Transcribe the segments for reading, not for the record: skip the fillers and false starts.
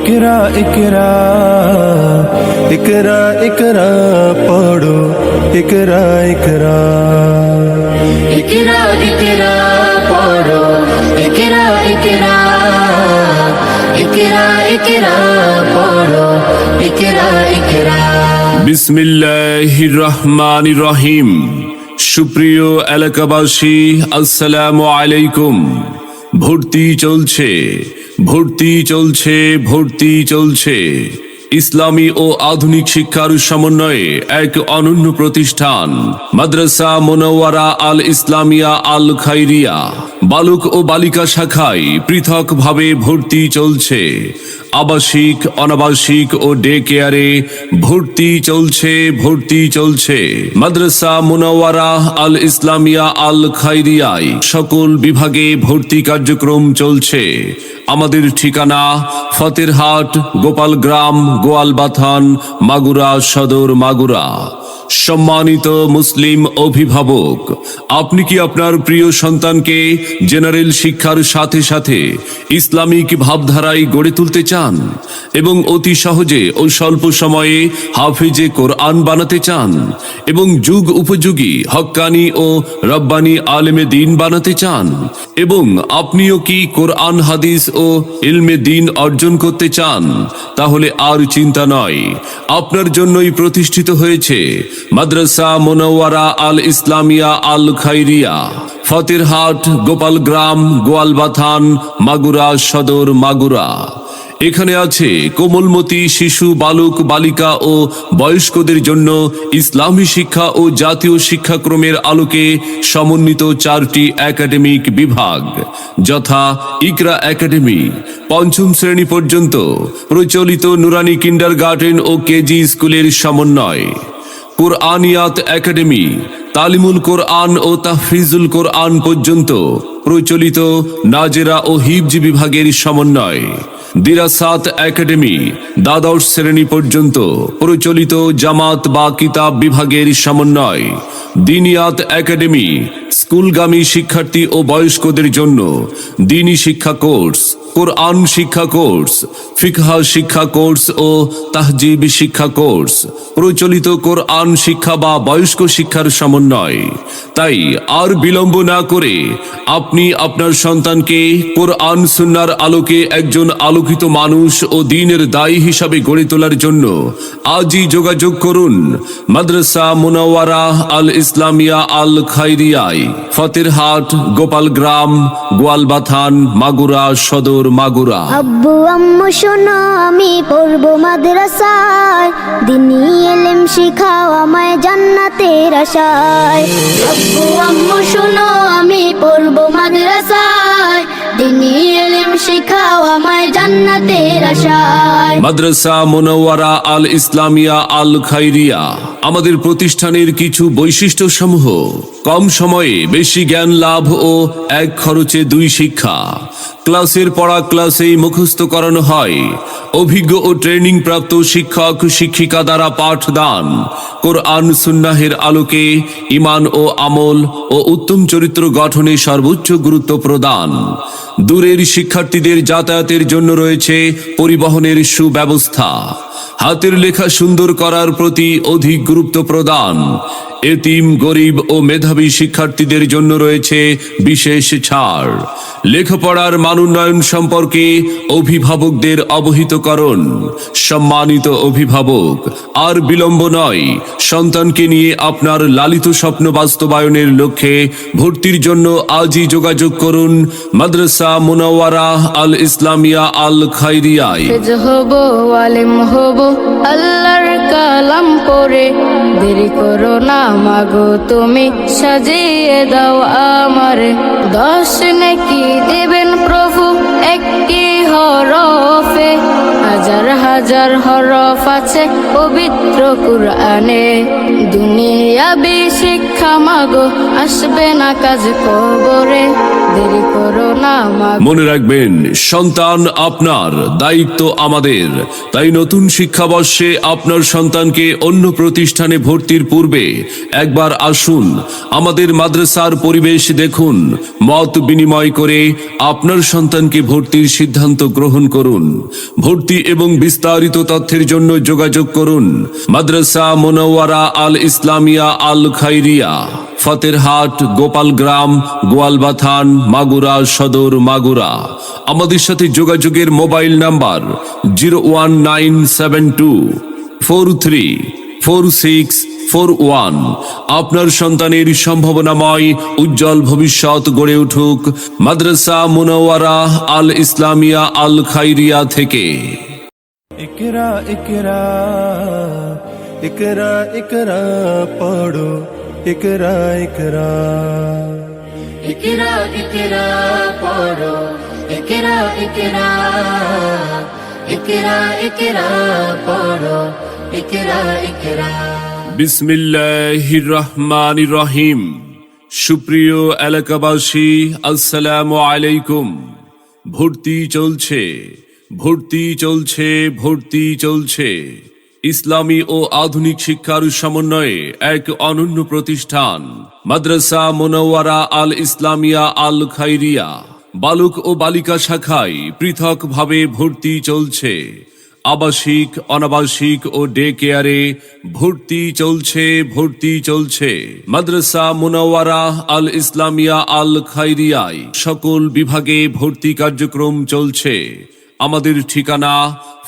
इकरा इकरा इकरा इकरा पढ़ो इकरा इकरा इकरा इकरा पढ़ो इकरा इकरा इकरा इकरा पढ़ो इकरा इकरा। বিসমিল্লাহির রহমানির রহিম। সুপ্রিয় এলাকাবাসী, আসসালামু আলাইকুম। ভর্তি চলছে, ভর্তি চলছে, ভর্তি চলছে। ইসলামী ও আধুনিক শিক্ষার সমন্বয়ে এক অনন্য প্রতিষ্ঠান মাদ্রাসা মুনাওয়ারা আল ইসলামিয়া আল খাইরিয়া। বালক ও বালিকা শাখায় পৃথকভাবে ভর্তি চলছে। আবাসিক, অনাবাসিক ও ডে কেয়ারে ভর্তি চলছে, ভর্তি চলছে। মাদ্রাসা মুনাওয়ারা আল ইসলামিয়া আল খাইরিয়ায় সকল বিভাগে ভর্তি কার্যক্রম চলছে। আমাদের ঠিকানা ফতেরহাট, গোপালগ্রাম, গোয়ালবাথান, মাগুরা সদর, মাগুরা। সম্মানিত মুসলিম অভিভাবক, আপনি কি আপনার প্রিয় সন্তানকে জেনারেল শিক্ষার সাথে সাথে ইসলামিক ভাবধারায় গড়ে তুলতে চান এবং অতি সহজে ও স্বল্প সময়ে হাফেজে কোরআন বানাতে চান এবং যুগ উপযোগী হক্কানি ও রব্বানি আলেমে দিন বানাতে চান এবং আপনিও কি কোরআন হাদিস ও ইলমে দিন অর্জন করতে চান? তাহলে আর চিন্তা নয়, আপনার জন্যই প্রতিষ্ঠিত হয়েছে মাদ্রাসা মুনাওয়ারা আল ইসলামিয়া আল খাইরিয়া, ফতেরহাট, গোপালগ্রাম, গোয়ালবাথান, মাগুরা সদর, মাগুরা। এখানে আছে কোমলমতি শিশু, বালক, বালিকা ও বয়স্কদের জন্য ইসলামী শিক্ষা ও জাতীয় শিক্ষাক্রমের আলোকে সমন্বিত 4টি একাডেমিক বিভাগ, যথা ইকরা একাডেমি, 5ম শ্রেণী পর্যন্ত প্রচলিত নুরানি কিন্ডারগার্টেন ও কেজি স্কুলের সমন্বয়, কোরআনিয়াত একাডেমি, তালিমুল কোরআন ও তাহফিজুল কোরআন পর্যন্ত প্রচলিত নাজেরা ও হিফজ বিভাগের সমন্বয়, দিরাসাত একাডেমি, দ্বাদশ শ্রেণী পর্যন্ত প্রচলিত জামাত বা কিতাব বিভাগের সমন্বয়, দিনিয়াত একাডেমি, স্কুলগামী শিক্ষার্থী ও বয়স্কদের জন্য দ্বীনি শিক্ষা কোর্স, কোরআন শিক্ষা কোর্স, ফিকহ শিক্ষা কোর্স ও তাহজিব শিক্ষা কোর্স, প্রচলিত কোরআন শিক্ষা বা বয়স্ক শিক্ষার সমন্বয়। তাই আর বিলম্ব না করে আপনি আপনার সন্তানকে কোরআন সুন্নাহর আলোকে একজন আলোকিত মানুষ ও দ্বীনের দায়ী হিসাবে গড়ে তোলার জন্য আজই যোগাযোগ করুন মাদ্রাসা মুনাওয়ারা আল ইসলামিয়া আল খাইরিয়ায়, ফতেরহাট, গোপালগ্রাম, গোয়ালবাথান, মাগুরা সদর, মাগুরা। আব্বু আম্মু শোনো, আমি পড়বো মাদ্রাসায়, দ্বীনি ইলম শিখাও আমায় জান্নাতের আশায়। আব্বু আম্মু শোনো, আমি পড়বো মাদ্রাসায়, দ্বীনি ইলম শিখাও আমায় জান্নাতের আশায়। মাদ্রাসা মুনাওয়ারা আল ইসলামিয়া আল খাইরিয়া। আমাদের প্রতিষ্ঠানের কিছু বৈশিষ্ট্য সমূহ: কম সময়ে বেশি জ্ঞান লাভ ও এক খরচে 2 শিক্ষা। ক্লাসের পড়া ক্লাসেই মুখস্থ করানো হয়। অভিজ্ঞ ও ট্রেনিং প্রাপ্ত শিক্ষক শিক্ষিকা দ্বারা পাঠদান। কোরআন সুন্নাহের আলোকে ঈমান ও আমল ও উত্তম চরিত্র গঠনে সর্বোচ্চ গুরুত্ব প্রদান। দূরের শিক্ষার্থীদের যাতায়াতের জন্য রয়েছে পরিবহনের সুব্যবস্থা। হাতের লেখা সুন্দর করার প্রতি অধিক গুরুত্ব প্রদান। এতিম, গরিব ও মেধাবী শিক্ষার্থীদের জন্য রয়েছে বিশেষ ছাড়। লেখাপড়ার মান উন্নয়ন সম্পর্কে অভিভাবকদের অবহিতকরণ। সম্মানিত অভিভাবক, আর বিলম্ব নয়, সন্তানকে নিয়ে আপনার লালিত স্বপ্ন বাস্তবায়নের লক্ষ্যে ভর্তির জন্য আজই যোগাযোগ করুন মাদ্রাসা মুনাওয়ারা আল ইসলামিয়া আল খাইরিয়ায়। হব আলেম হব আল্লাহর কালাম পড়ে, দেরি করো না মাগো তুমি, সাজিয়ে দাও আমারে। 10 নেকি দেবেন প্রভু একটি হরফে, হাজার হাজার হরফ আছে পবিত্র কুরআনে। দুনিয়াবি শিক্ষা মাগো আসবে না কাজ কবরে, দেরি করো না মাগো। মনে রাখবেন, সন্তান আপনার, দায়িত্ব আমাদের। তাই নতুন শিক্ষাবর্ষে আপনার সন্তানকে অন্য প্রতিষ্ঠানে ভর্তির পূর্বে একবার আসুন, আমাদের মাদ্রাসার পরিবেশ দেখুন, মত বিনিময় করে আপনার সন্তানকে ভর্তির সিদ্ধান্ত গ্রহণ করুন। ভর্তি এবং বিস্তারিত তথ্যের জন্য যোগাযোগ করুন মাদ্রাসা মুনাওয়ারা আল ইসলামিয়া আল খাইরিয়া, ফতেরহাট, গোপালগ্রাম, গোয়ালবাথান, মাগুরা সদর, মাগুরা। আমাদের সাথে যোগাযোগের মোবাইল নাম্বার 01972434641। আপনার সন্তানের সম্ভাবনাময় উজ্জ্বল ভবিষ্যৎ গড়ে উঠুক মাদ্রাসা মুনাওয়ারা আল ইসলামিয়া আল খাইরিয়া থেকে। इकरा इकरा इकरा इकरा पढ़ो इकरा इकरा इकरा इकरा पढ़ो इकरा इकरा इकरा इकरा पढ़ो इकरा इकरा। বিসমিল্লাহির রহমানির রহিম। সুপ্রিয় এলাকাবাসী, আসসালামু আলাইকুম। ভর্তি চলছে, ভর্তি চলছে, ভর্তি চলছে। ইসলামী ও আধুনিক শিক্ষার সমন্বয়ে এক অনন্য প্রতিষ্ঠান মাদ্রাসা মুনাওয়ারা আল ইসলামিয়া আল খাইরিয়া। বালক ও বালিকা শাখায় পৃথকভাবে ভর্তি চলছে। আবাসিক, অনাবাসিক ও ডে কেয়ারে ভর্তি চলছে, ভর্তি চলছে। মাদ্রাসা মুনাওয়ারা আল ইসলামিয়া আল খাইরিয়ায় সকল বিভাগে ভর্তি কার্যক্রম চলছে। আমাদের ঠিকানা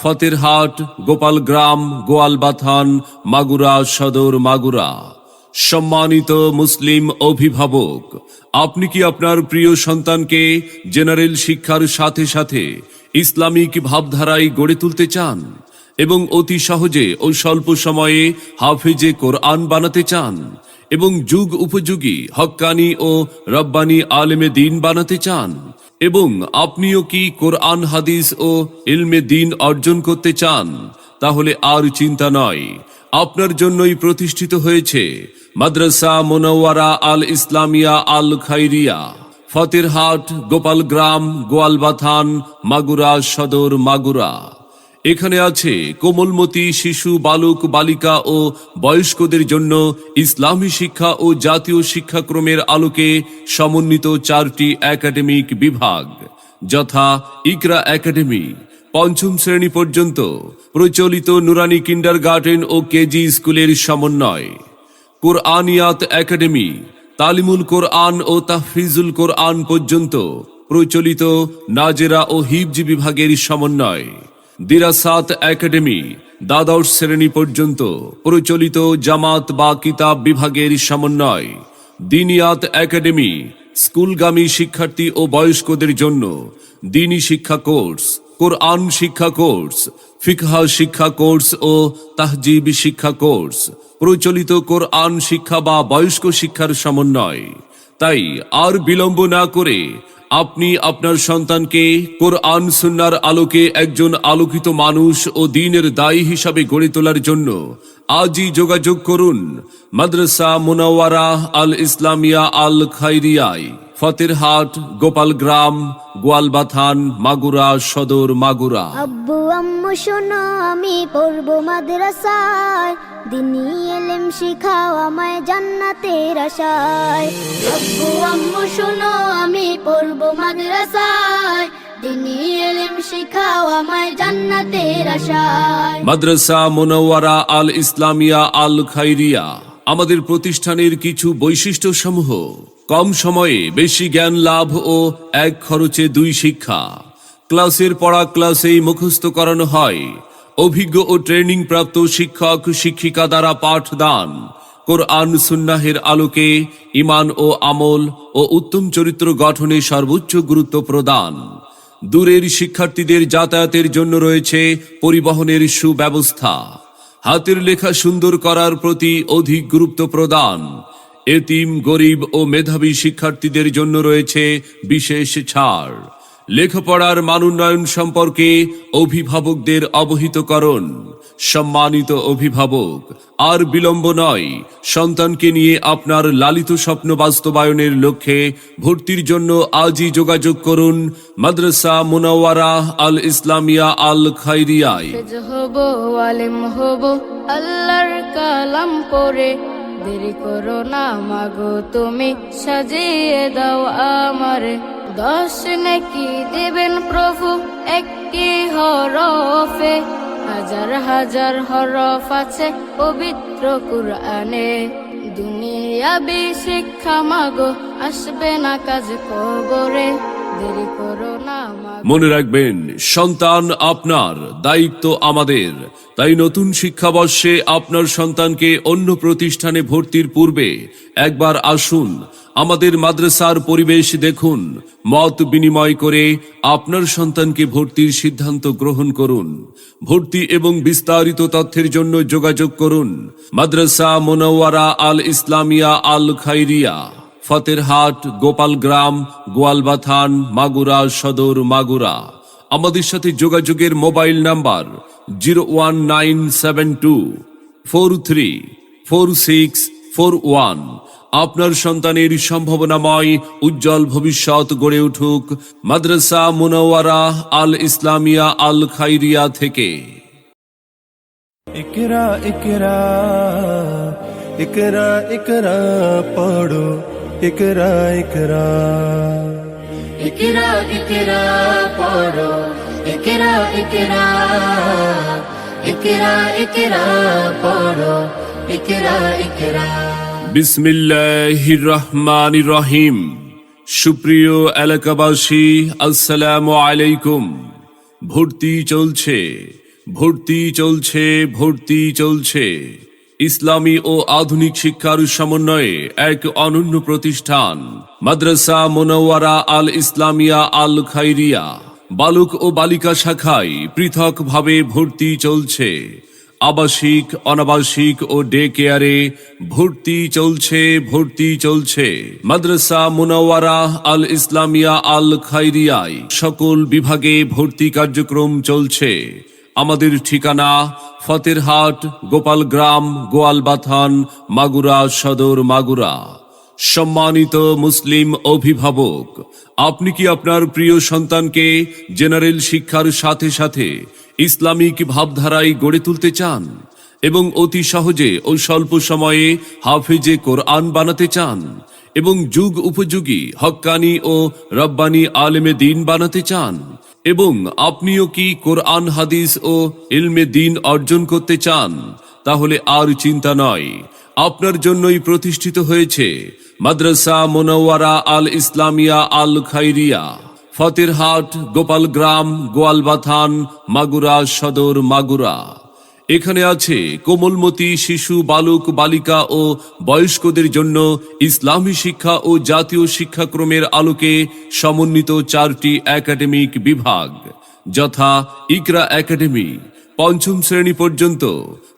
ফতেরহাট, গোপালগ্রাম, গোয়ালবাথান, মাগুরা সদর, মাগুরা। সম্মানিত মুসলিম অভিভাবক, আপনি কি আপনার প্রিয় সন্তানকে জেনারেল শিক্ষার সাথে সাথে ইসলামিক ভাবধারায় গড়ে তুলতে চান এবং অতি সহজে ও স্বল্প সময়ে হাফেজে কোরআন বানাতে চান এবং যুগ উপযোগী হক্কানি ও রব্বানি আলেমে দিন বানাতে চান এবং আপনিও কি কোরআন, হাদিস ও ইলমে দিন অর্জন করতে চান? তাহলে আর চিন্তা নয়, আপনার জন্যই প্রতিষ্ঠিত হয়েছে মাদ্রাসা মুনাওয়ারা আল ইসলামিয়া আল খাইরিয়া, ফতেরহাট, গোপালগ্রাম, গোয়ালবাথান, মাগুরা সদর, মাগুরা। এখানে আছে কোমলমতি শিশু, বালক, বালিকা ও বয়স্কদের জন্য ইসলামী শিক্ষা ও জাতীয় শিক্ষাক্রমের আলোকে সমন্বিত 4টি একাডেমিক বিভাগ, যথা ইকরা একাডেমি, 5ম শ্রেণী পর্যন্ত প্রচলিত নুরানি কিন্ডারগার্টেন ও কেজি স্কুলের সমন্বয়, কোরআনিয়াত একাডেমি, তালিমুল কোরআন ও তাহফিজুল কোরআন পর্যন্ত প্রচলিত নাজেরা ও হিফজ বিভাগের সমন্বয়, দিরাসাত একাডেমি, দ্বাদশ শ্রেণী পর্যন্ত প্রচলিত জামাত বা কিতাব বিভাগের সমন্বয়, দিনিয়াত একাডেমি, স্কুলগামী শিক্ষার্থী ও বয়স্কদের জন্য দ্বীনি শিক্ষা কোর্স, কোরআন শিক্ষা কোর্স, ফিকহ শিক্ষা কোর্স ও তাহজিব শিক্ষা কোর্স, প্রচলিত কোরআন শিক্ষা বা বয়স্ক শিক্ষার সমন্বয়। তাই আর বিলম্ব না করে আপনি আপনার সন্তানকে কোরআন সুন্নাহর আলোকে একজন আলোকিত মানুষ ও দ্বীনের দায়ী হিসাবে গড়ে তোলার জন্য আজই যোগাযোগ করুন মাদ্রাসা মুনাওয়ারা আল ইসলামিয়া আল খাইরিয়ায়, ফতেরহাট, গোপালগ্রাম, গোয়ালবাথান, মাগুরা সদর, মাগুরা। আব্বু আম্মু শোনো, আমি পড়বো মাদ্রাসায়, দিনী এলেম শিখাও আমায় জান্নাতের আশায়। আব্বু আম্মু শোনো, আমি পড়বো মাদ্রাসায়, দিনী এলেম শিখাও আমায় জান্নাতের আশায়। মাদ্রাসা মুনাওয়ারা আল ইসলামিয়া আল খাইরিয়া। আমাদের প্রতিষ্ঠানের কিছু বৈশিষ্ট্য সমূহ: কম সময়ে বেশি জ্ঞান লাভ ও এক খরচে 2 শিক্ষা। ক্লাসের পড়া ক্লাসেই মুখস্থ করানো হয়। অভিজ্ঞ ও ট্রেনিং প্রাপ্ত শিক্ষক শিক্ষিকা দ্বারা পাঠদান। কোরআন সুন্নাহের আলোকে ঈমান ও আমল ও উত্তম চরিত্র গঠনে সর্বোচ্চ গুরুত্ব প্রদান। দূরের শিক্ষার্থীদের যাতায়াতের জন্য রয়েছে পরিবহনের সুব্যবস্থা। হাতের লেখা সুন্দর করার প্রতি অধিক গুরুত্ব প্রদান। এতিম, গরিব ও মেধাবী শিক্ষার্থীদের জন্য রয়েছে বিশেষ ছাড়। লেখাপড়ার মানোন্নয়ন সম্পর্কে অভিভাবকদের অবহিতকরণ। সম্মানিত অভিভাবক, আর বিলম্ব নয়, সন্তানকে নিয়ে আপনার লালিত স্বপ্ন বাস্তবায়নের লক্ষ্যে ভর্তির জন্য আজই যোগাযোগ করুন মাদ্রাসা মুনাওয়ারা আল ইসলামিয়া আল খাইরিয়ায়। হাফেজ হব, আলেম হব, আল্লাহর কালাম পড়ে। দেরি করো না মাগো তুমি, সাজিয়ে দাও আমারে। 10 নেকি দেবেন প্রভু একটি হরফে, হাজার হাজার হরফ আছে পবিত্র কুরআনে। দুনিয়াবি শিক্ষা মাগো আসবে না কাজ কবরে। দেরি করো না মাগো। মনে রাখবেন, সন্তান আপনার, দায়িত্ব আমাদের। তাই নতুন শিক্ষাবর্ষে আপনার সন্তানকে অন্য প্রতিষ্ঠানে ভর্তির পূর্বে একবার আসুন, আমাদের মাদ্রাসার পরিবেশ দেখুন, মত বিনিময় করে আপনার সন্তানকে ভর্তির সিদ্ধান্ত গ্রহণ করুন। ভর্তি এবং বিস্তারিত তথ্যের জন্য যোগাযোগ করুন মাদ্রাসা মুনাওয়ারা আল ইসলামিয়া আল খাইরিয়া, ফতেরহাট, গোপালগ্রাম, গোয়ালবাথান, মাগুরা সদর, মাগুরা। আমাদের সাথে যোগাযোগের মোবাইল নাম্বার 01972434641। আপনার সন্তানের সম্ভাবনাময় উজ্জ্বল ভবিষ্যৎ গড়ে উঠুক মাদ্রাসা মুনাওয়ারা আল ইসলামিয়া আল খাইরিয়া থেকে। इकरा इकरा इकरा इकरा पढ़ो इकरा इकरा इकरा इकरा पढ़ो इकरा इकरा इकरा इकरा पढ़ो इकरा इकरा। বিসমিল্লাহির রহমানির রহিম। সুপ্রিয় এলাকাবাসী, আসসালামু আলাইকুম। ভর্তি চলছে, ভর্তি চলছে, ভর্তি চলছে। ইসলামী ও আধুনিক শিক্ষার সমন্বয়ে এক অনন্য প্রতিষ্ঠান মাদ্রাসা মুনাওয়ারা আল ইসলামিয়া আল খাইরিয়া। বালক ও বালিকা শাখায় পৃথকভাবে ভর্তি চলছে। আবাসিক, অনাবাসিক ও ডে কেয়ারে ভর্তি চলছে, ভর্তি চলছে। মাদ্রাসা মুনাওয়ারা আল ইসলামিয়া আল খাইরিয়ায় সকল বিভাগে ভর্তি কার্যক্রম চলছে। আমাদের ঠিকানা ফতেরহাট, গোপালগ্রাম, গোয়ালবাথান, মাগুরা সদর, মাগুরা। সম্মানিত মুসলিম অভিভাবক, আপনি কি আপনার প্রিয় সন্তানকে জেনারেল শিক্ষার সাথে সাথে ইসলামিক ভাবধারায় গড়ে তুলতে চান এবং অতি সহজে ও স্বল্প সময়ে হাফেজে কোরআন বানাতে চান এবং যুগ উপযোগী হক্কানি ও রব্বানি আলেমে দিন বানাতে চান এবং আপনিও কি কোরআন, হাদিস ও ইলমে দিন অর্জন করতে চান? তাহলে আর চিন্তা নয়, আপনার জন্যই প্রতিষ্ঠিত হয়েছে মাদ্রাসা মুনাওয়ারা আল ইসলামিয়া আল খাইরিয়া, ফতেরহাট, গোপালগ্রাম, গোয়ালবাথান, মাগুরা সদর, মাগুরা। এখানে আছে কোমলমতি শিশু, বালক, বালিকা ও বয়স্কদের জন্য ইসলামী শিক্ষা ও জাতীয় শিক্ষাক্রমের আলোকে সমন্বিত 4টি একাডেমিক বিভাগ, যথা ইকরা একাডেমি, 5ম শ্রেণী পর্যন্ত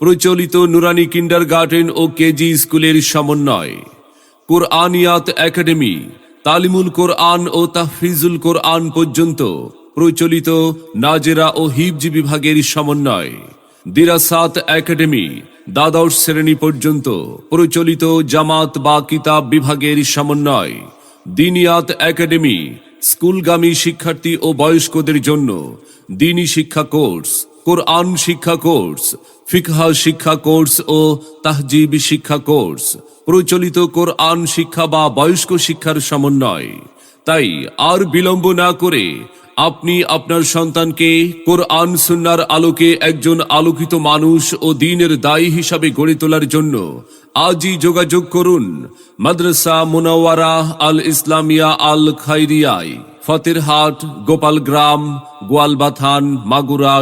প্রচলিত নুরানি কিন্ডারগার্টেন ও কেজি স্কুলের সমন্বয়, কোরআনিয়াত একাডেমি, তালিমুল কোরআন ও তাহফিজুল কোরআন পর্যন্ত প্রচলিত নাজেরা ও হিফজ বিভাগের সমন্বয়, দিরাসাত একাডেমি, দ্বাদশ শ্রেণী পর্যন্ত প্রচলিত জামাত বা কিতাব বিভাগের সমন্বয়, দিনিয়াত একাডেমি, স্কুলগামী শিক্ষার্থী ও বয়স্কদের জন্য দ্বীনি শিক্ষা কোর্স, কোরআন শিক্ষা কোর্স, ফিকহ শিক্ষা কোর্স ও তাহজিব শিক্ষা কোর্স, প্রচলিত কোরআন শিক্ষা বা বয়স্ক শিক্ষার সমন্বয়। তাই আর বিলম্ব না করে আপনি আপনার সন্তানকে কোরআন সুন্নাহর আলোকে একজন আলোকিত মানুষ ও দ্বীনের দায়ী হিসাবে গড়ে তোলার জন্য আজই যোগাযোগ করুন মাদ্রাসা মুনাওয়ারা আল ইসলামিয়া আল খাইরিয়ায়, ফতেরহাট, গোপালগ্রাম, গোয়ালবাথান, মাগুরা